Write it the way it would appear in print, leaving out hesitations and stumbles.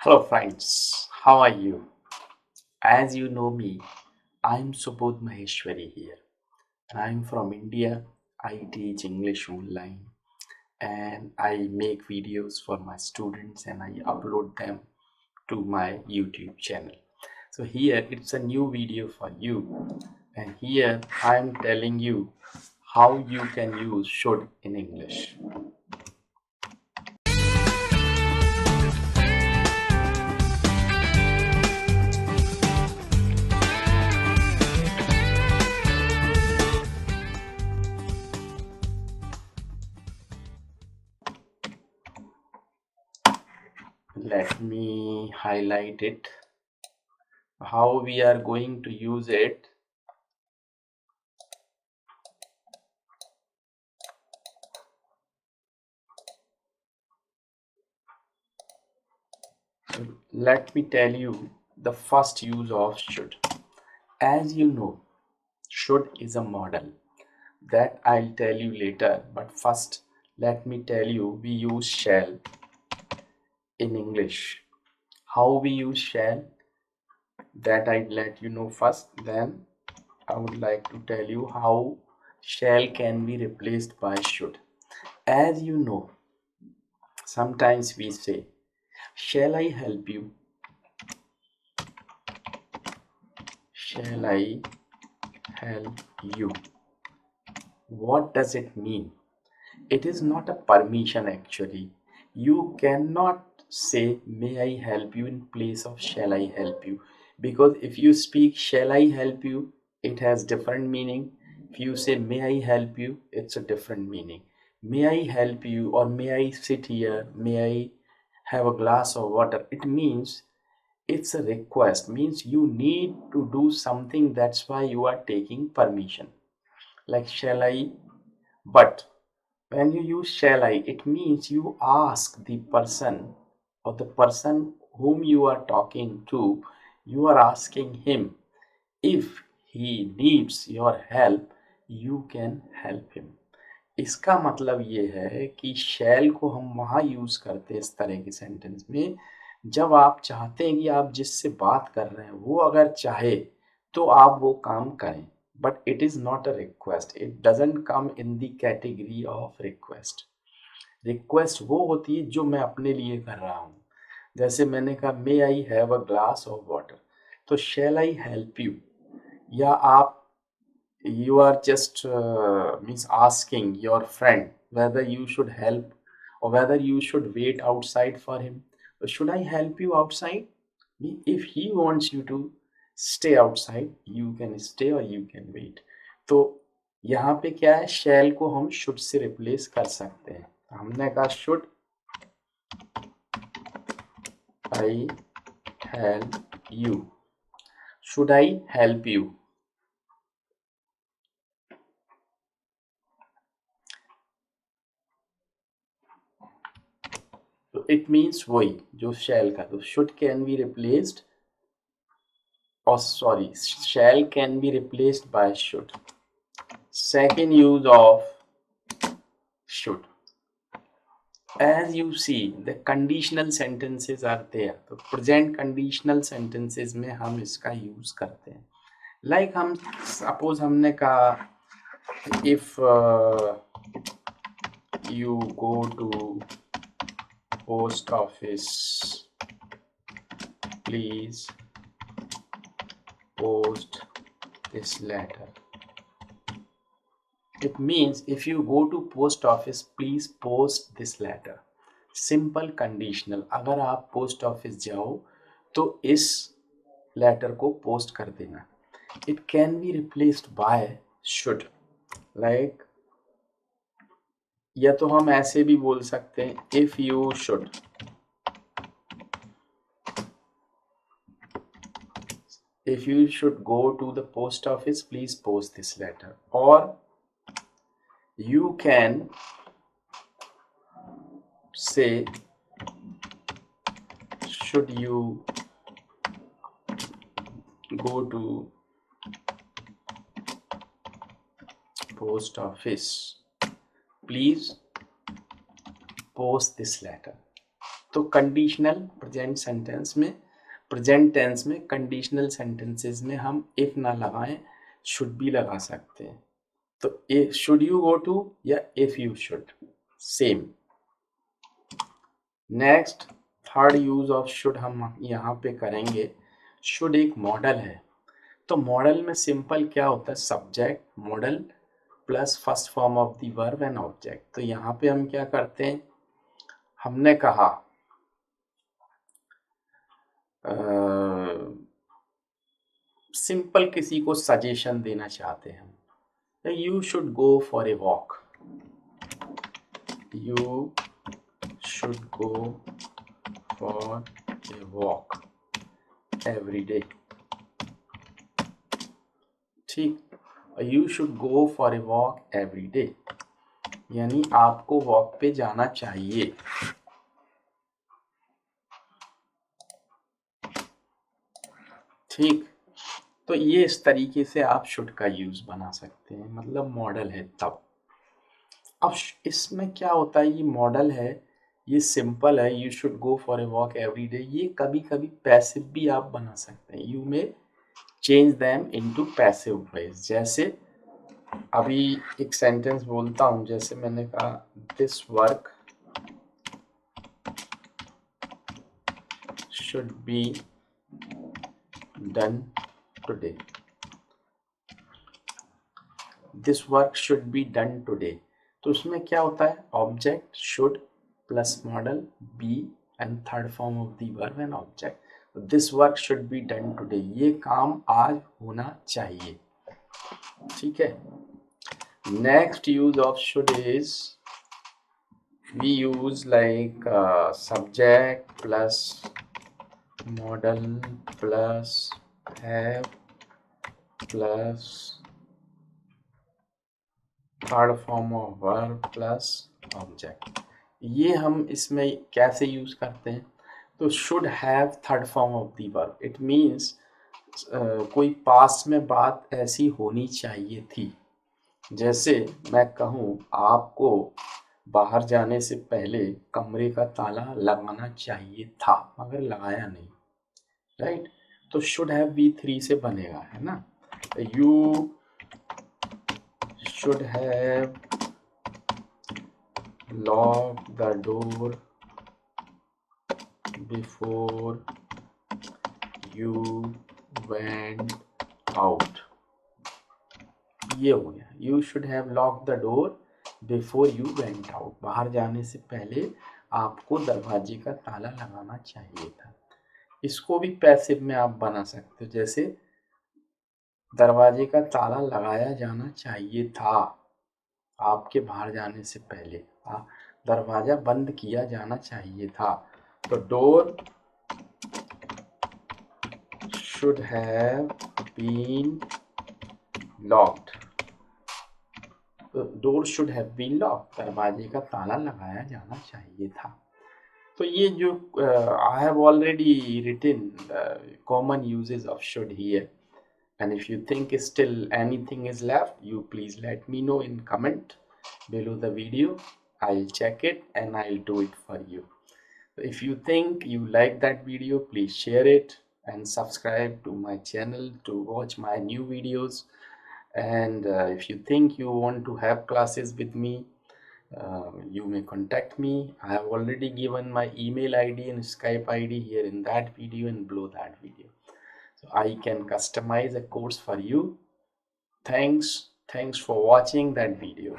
Hello friends, how are you? As you know me, I'm Subodh Maheshwari here. I'm from India. I teach English online and I make videos for my students and I upload them to my YouTube channel. So here it's a new video for you, and here I'm telling you how you can use should in English. Let me highlight it. How we are going to use it. Let me tell you the first use of should. As you know, should is a modal that I'll tell you later, but first let me tell you we use shall in English. How we use shall, that I'd let you know first, then I would like to tell you how shall can be replaced by should. As you know, sometimes we say, shall I help you? Shall I help you? What does it mean? It is not a permission actually. You cannot say, may I help you in place of shall I help you? Because if you speak, shall I help you, it has different meaning. If you say, may I help you, it's a different meaning. May I help you, or may I sit here, may I have a glass of water, it means it's a request, means you need to do something, that's why you are taking permission. Like shall I, but when you use shall I, it means you ask the person, or the person whom you are talking to, you are asking him if he needs your help, you can help him. इसका मतलब ये है कि shall को हम वहाँ use करते हैं इस तरह के सेंटेंस में जब आप चाहते हैं कि आप जिससे बात कर रहे हैं वो अगर चाहे तो आप वो काम करें, but it is not a request. It doesn't come in the category of request. Request वो होती है जो मैं अपने लिए कर रहा हूँ. जैसे मैंने कहा may I have a glass of water, तो shall I help you, या आप you are just means asking your friend whether you should help or whether you should wait outside for him. Should I help you outside? If he wants you to stay outside, you can stay or you can wait. तो यहाँ पे क्या है, shall को हम should से replace कर सकते हैं. हमने कहा should I help you. Should I help you? तो it means वही जो shall का, तो should can be replaced, or sorry, shall can be replaced by should. Second use of should, as you see the conditional sentences are there, तो present conditional sentences में हम इसका use करते हैं. Like हम suppose हमने कहा if you go to post office, please post this letter. It means if you go to post office, please post this letter. Simple conditional. अगर आप post office जाओ तो इस letter को post कर देना. It can be replaced by should. Like या तो हम ऐसे भी बोल सकते हैं if you should. If you should go to the post office, please post this letter. Or you can say should you go to post office, please post this letter. तो conditional present tense में conditional sentences में हम if ना लगाएं, should भी लगा सकते हैं। तो शुड यू गो टू या if you should, same. Next third use of should हम यहाँ पे करेंगे। शुड एक मॉडल है, तो मॉडल में सिंपल क्या होता है, subject model plus first form of the verb and object. तो यहाँ पे हम क्या करते हैं, हमने कहा सिंपल किसी को सजेशन देना चाहते हैं हम, you should go for a walk, you should go for a walk every day, ठीक। You should go for a walk every day यानी आपको वॉक पे जाना चाहिए। ठीक, तो ये इस तरीके से आप शुड का यूज बना सकते हैं, मतलब मॉडल है तब। अब इसमें क्या होता है, ये मॉडल है, ये सिंपल है, you should go for a walk every day, ये कभी कभी पैसिव भी आप बना सकते हैं। You may change them into passive voice. जैसे अभी एक सेंटेंस बोलता हूं, जैसे मैंने कहा this work should be done today, this work should be done today. तो उसमें क्या होता है, object should plus modal be and third form of the verb and object. This work should be done today, ये काम आज होना चाहिए, ठीक है। Next use of should is we use like subject plus modal plus have plus third form of verb plus object. ये हम इसमें कैसे यूज करते हैं, तो should have third form of the verb, it means कोई पास्ट में बात ऐसी होनी चाहिए थी। जैसे मैं कहूँ आपको बाहर जाने से पहले कमरे का ताला लगाना चाहिए था मगर लगाया नहीं, राइट। तो शुड हैव V3 से बनेगा, है ना। You should have lock the door before you went out, ये हो गया। You should have lock the door before you went out, बाहर जाने से पहले आपको दरवाजे का ताला लगाना चाहिए था। इसको भी पैसिव में आप बना सकते हो, जैसे दरवाजे का ताला लगाया जाना चाहिए था आपके बाहर जाने से पहले, दरवाजा बंद किया जाना चाहिए था। तो door should have been locked, door should have been lock, दरवाजे का ताला लगाया जाना चाहिए था। तो ये जो I have already written common uses of should here, and if you think still anything is left, you please let me know in comment below the video. I'll check it and I'll do it for you. If you think you like that video, please share it and subscribe to my channel to watch my new videos. And if you think you want to have classes with me, you may contact me. I have already given my email ID and Skype ID here in that video and below that video, so I can customize a course for you. Thanks for watching that video.